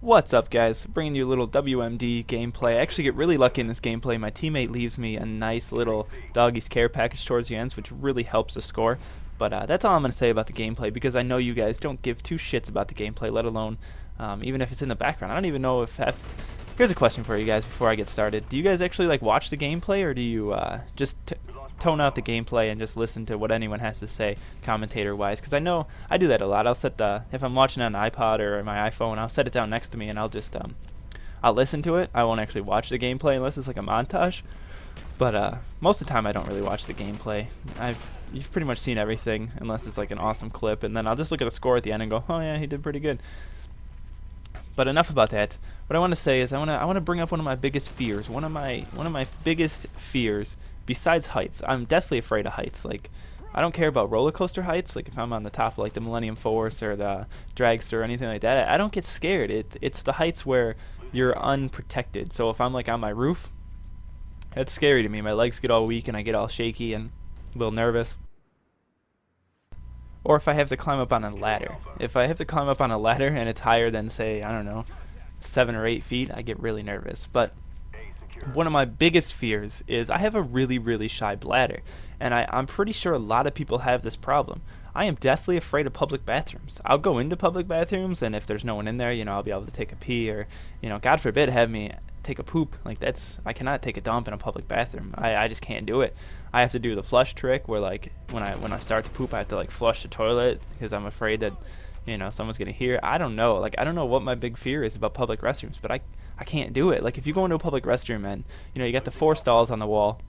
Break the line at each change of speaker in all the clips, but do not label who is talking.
What's up, guys? Bringing you a little WMD gameplay. I actually get really lucky in this gameplay. My teammate leaves me a nice little doggy's care package towards the ends, which really helps the score. But that's all I'm going to say about the gameplay, because I know you guys don't give two shits about the gameplay, let alone even if it's in the background. I don't even know if here's a question for you guys before I get started. Do you guys actually watch the gameplay, or do you just tone out the gameplay and just listen to what anyone has to say commentator wise? Because I know I do that a lot. I'll set if I'm watching on an iPod or my iPhone, I'll set it down next to me and I'll just I'll listen to it. I won't actually watch the gameplay unless it's like a montage. But most of the time I don't really watch the gameplay. You've pretty much seen everything unless it's like an awesome clip, and then I'll just look at the score at the end and go, oh yeah, he did pretty good. But enough about that. What I want to say is I want to bring up one of my biggest fears. One of my biggest fears besides heights. I'm deathly afraid of heights. Like, I don't care about roller coaster heights. Like, if I'm on the top of like the Millennium Force or the Dragster or anything like that, I don't get scared. It's the heights where you're unprotected. So if I'm like on my roof, that's scary to me. My legs get all weak and I get all shaky and a little nervous. Or if I have to climb up on a ladder. If I have to climb up on a ladder and it's higher than, say, I don't know, 7 or 8 feet, I get really nervous. But one of my biggest fears is I have a really, really shy bladder. And I'm pretty sure a lot of people have this problem. I am deathly afraid of public bathrooms. I'll go into public bathrooms, and if there's no one in there, I'll be able to take a pee, or, God forbid, have me take a poop. Like, I cannot take a dump in a public bathroom. I just can't do it. I have to do the flush trick where, like, when I start to poop, I have to like flush the toilet because I'm afraid that someone's gonna hear. I don't know. I don't know what my big fear is about public restrooms, but I can't do it. Like, if you go into a public restroom and you got the 4 stalls on the wall,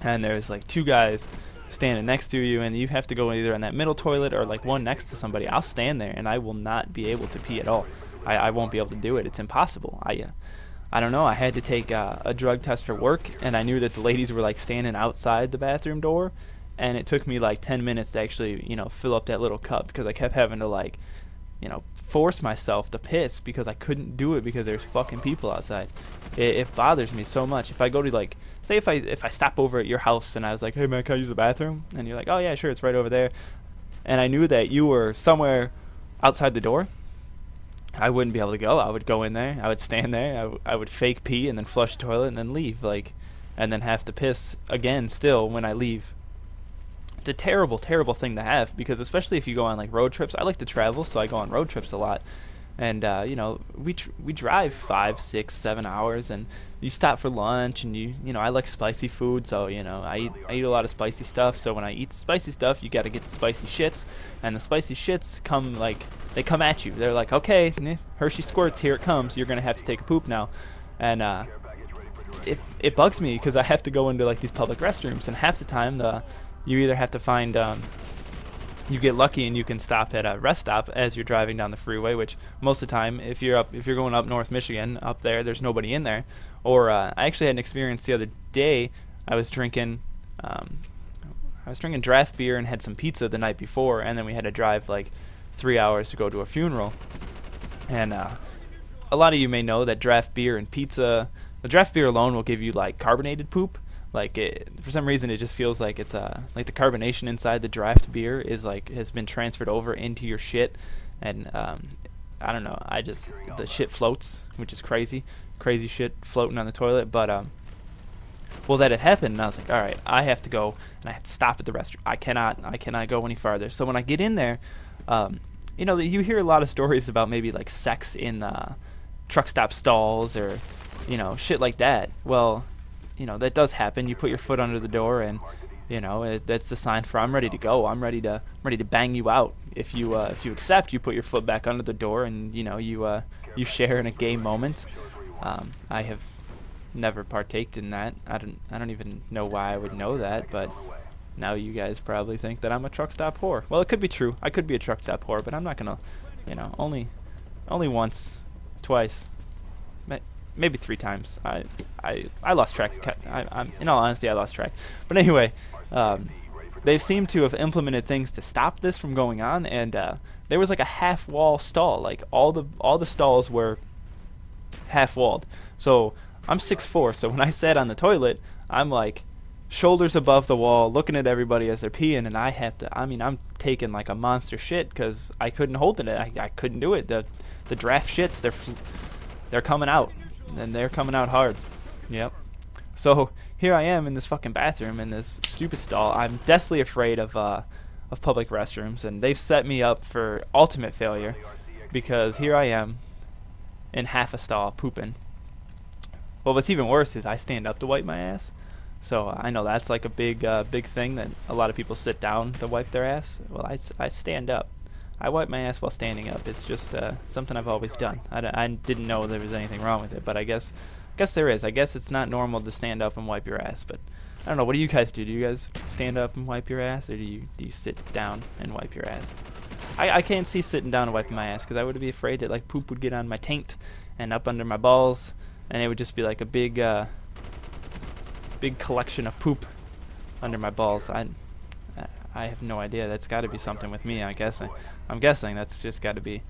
and there's like 2 guys standing next to you, and you have to go either on that middle toilet or like one next to somebody, I'll stand there and I will not be able to pee at all. I won't be able to do it. It's impossible. I don't know. I had to take a drug test for work, and I knew that the ladies were like standing outside the bathroom door, and it took me like 10 minutes to actually fill up that little cup, because I kept having to force myself to piss because I couldn't do it because there's fucking people outside. It bothers me so much. If I go to say if I stop over at your house and I was like, hey man, can I use the bathroom? And you're like, oh yeah, sure, it's right over there. And I knew that you were somewhere outside the door, I wouldn't be able to go. I would go in there, I would stand there, I would fake pee and then flush the toilet and then leave, and then have to piss again still when I leave. It's a terrible, terrible thing to have, because especially if you go on like road trips. I like to travel, so I go on road trips a lot. And we drive 5, 6, 7 hours, and you stop for lunch, and I like spicy food, so I eat a lot of spicy stuff. So when I eat spicy stuff, you got to get the spicy shits, and the spicy shits come they come at you. They're like, okay, Hershey squirts, here it comes. You're gonna have to take a poop now, and it bugs me because I have to go into like these public restrooms, and half the time you either have to find you get lucky and you can stop at a rest stop as you're driving down the freeway, which most of the time, if you're going up North Michigan, up there's nobody in there. Or I actually had an experience the other day. I was drinking draft beer and had some pizza the night before, and then we had to drive like 3 hours to go to a funeral. And a lot of you may know that draft beer and pizza, the draft beer alone will give you like carbonated poop. For some reason, it just feels like it's like the carbonation inside the draft beer is has been transferred over into your shit, and I don't know. The shit floats, which is crazy shit floating on the toilet. But well, that had happened, and I was like, all right, I have to go, and I have to stop at the restroom. I cannot go any farther. So when I get in there, you hear a lot of stories about maybe like sex in truck stop stalls or shit like that. Well, that does happen. You put your foot under the door, and that's the sign for I'm ready to go. I'm ready to bang you out. If you accept, you put your foot back under the door, and you share in a gay moment. I have never partaked in that. I don't even know why I would know that, but now you guys probably think that I'm a truck stop whore. Well, it could be true. I could be a truck stop whore, but I'm not gonna, only once, twice, maybe 3 times. I lost track. In all honesty, I lost track. But anyway, they seem to have implemented things to stop this from going on, and there was like a half-wall stall. Like all the stalls were half-walled. So I'm 6'4", so when I sat on the toilet, I'm like shoulders above the wall, looking at everybody as they're peeing, and I have to. I mean, I'm taking like a monster shit because I couldn't hold it. I couldn't do it. The draft shits, they're coming out, and they're coming out hard. Yep. So here I am in this fucking bathroom in this stupid stall. I'm deathly afraid of public restrooms, and they've set me up for ultimate failure because here I am in half a stall pooping. Well, what's even worse is I stand up to wipe my ass. So I know that's like a big thing that a lot of people sit down to wipe their ass. Well, I stand up. I wipe my ass while standing up. It's just something I've always done. I didn't know there was anything wrong with it, but I guess there is. I guess it's not normal to stand up and wipe your ass, but I don't know. What do you guys do? Do you guys stand up and wipe your ass, or do you sit down and wipe your ass? I can't see sitting down and wiping my ass because I would be afraid that like poop would get on my taint and up under my balls, and it would just be like a big collection of poop under my balls. I have no idea. That's got to be something with me. I'm guessing that's just got to be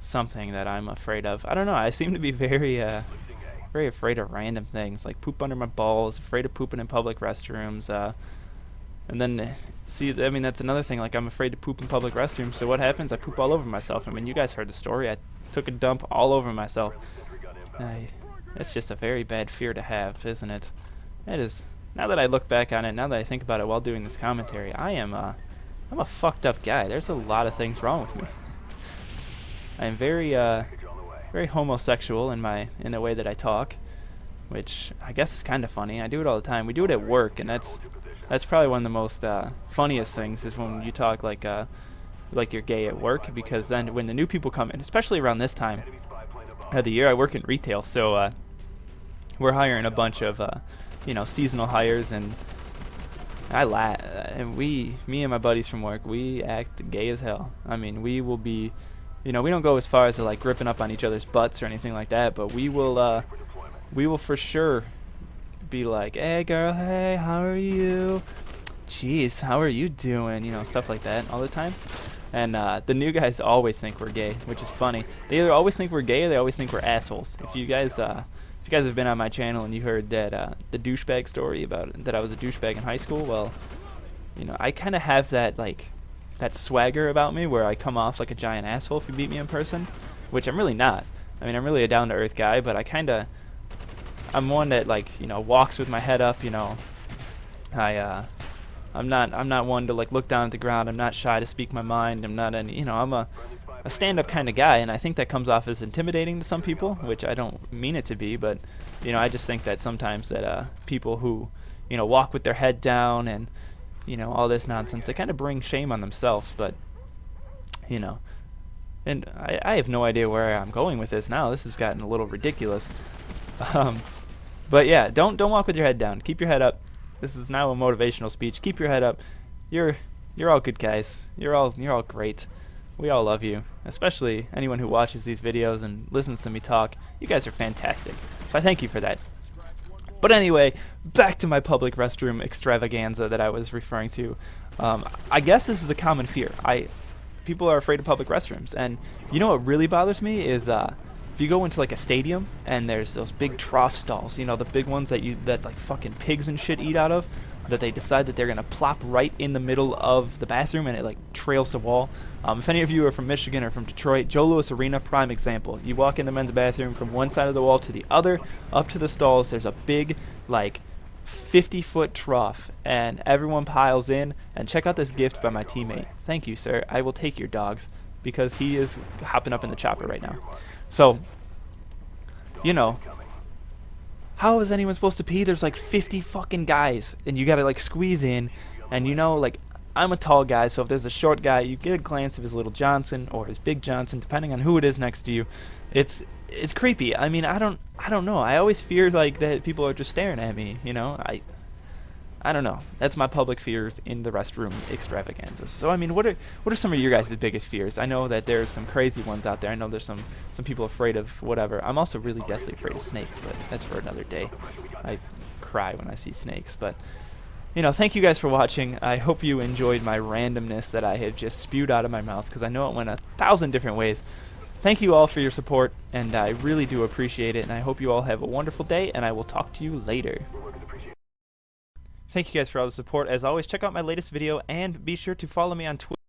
something that I'm afraid of. I don't know. I seem to be very afraid of random things, like poop under my balls, afraid of pooping in public restrooms. And then, see, I mean, that's another thing. Like, I'm afraid to poop in public restrooms, so what happens? I poop all over myself. I mean, you guys heard the story. I took a dump all over myself. It's just a very bad fear to have, isn't it? It is. Now that I look back on it, now that I think about it while doing this commentary, I'm a fucked up guy. There's a lot of things wrong with me. I am very homosexual in the way that I talk, which I guess is kind of funny. I do it all the time. We do it at work, and that's probably one of the most funniest things is when you talk like you're gay at work, because then when the new people come in, especially around this time of the year, I work in retail, so we're hiring a bunch of seasonal hires, and I laugh. And me and my buddies from work, we act gay as hell. I mean, we will be, we don't go as far as to like gripping up on each other's butts or anything like that, but we will for sure be like, hey girl, hey, how are you? Jeez, how are you doing? Stuff like that all the time. And the new guys always think we're gay, which is funny. They either always think we're gay or they always think we're assholes. If you guys have been on my channel and you heard that the douchebag story about that I was a douchebag in high school, well, I kind of have that swagger about me where I come off like a giant asshole if you meet me in person, which I'm really not. I mean, I'm really a down-to-earth guy, but I'm one that walks with my head up. I'm not one to look down at the ground. I'm not shy to speak my mind. I'm not any, I'm a stand-up kind of guy, and I think that comes off as intimidating to some people, which I don't mean it to be, but I just think that sometimes that people who walk with their head down and all this nonsense, they kind of bring shame on themselves. But and I have no idea where I'm going with this now. This has gotten a little ridiculous. But yeah, don't walk with your head down. Keep your head up. This is now a motivational speech. Keep your head up. You're all good guys. You're all great. We all love you, especially anyone who watches these videos and listens to me talk. You guys are fantastic. So I thank you for that. But anyway, back to my public restroom extravaganza that I was referring to. I guess this is a common fear. People are afraid of public restrooms, and what really bothers me is if you go into like a stadium and there's those big trough stalls, the big ones that like fucking pigs and shit eat out of, that they decide that they're gonna plop right in the middle of the bathroom and it like trails the wall. If any of you are from Michigan or from Detroit, Joe Louis Arena, prime example. You walk in the men's bathroom from one side of the wall to the other, up to the stalls. There's a big 50-foot trough, and everyone piles in. And check out this gift by my teammate. Thank you, sir. I will take your dogs because he is hopping up in the chopper right now. So, how is anyone supposed to pee? There's like 50 fucking guys, and you gotta squeeze in, and I'm a tall guy, so if there's a short guy, you get a glance of his little Johnson or his big Johnson, depending on who it is next to you. It's creepy. I mean, I don't know. I always fear that people are just staring at me. I don't know. That's my public fears in the restroom extravaganzas. So I mean, what are some of your guys' biggest fears? I know that there's some crazy ones out there. I know there's some people afraid of whatever. I'm also really deathly afraid of snakes, but that's for another day. I cry when I see snakes, but thank you guys for watching. I hope you enjoyed my randomness that I have just spewed out of my mouth, because I know it went 1,000 different ways. Thank you all for your support, and I really do appreciate it, and I hope you all have a wonderful day, and I will talk to you later. Thank you guys for all the support. As always, check out my latest video and be sure to follow me on Twitter.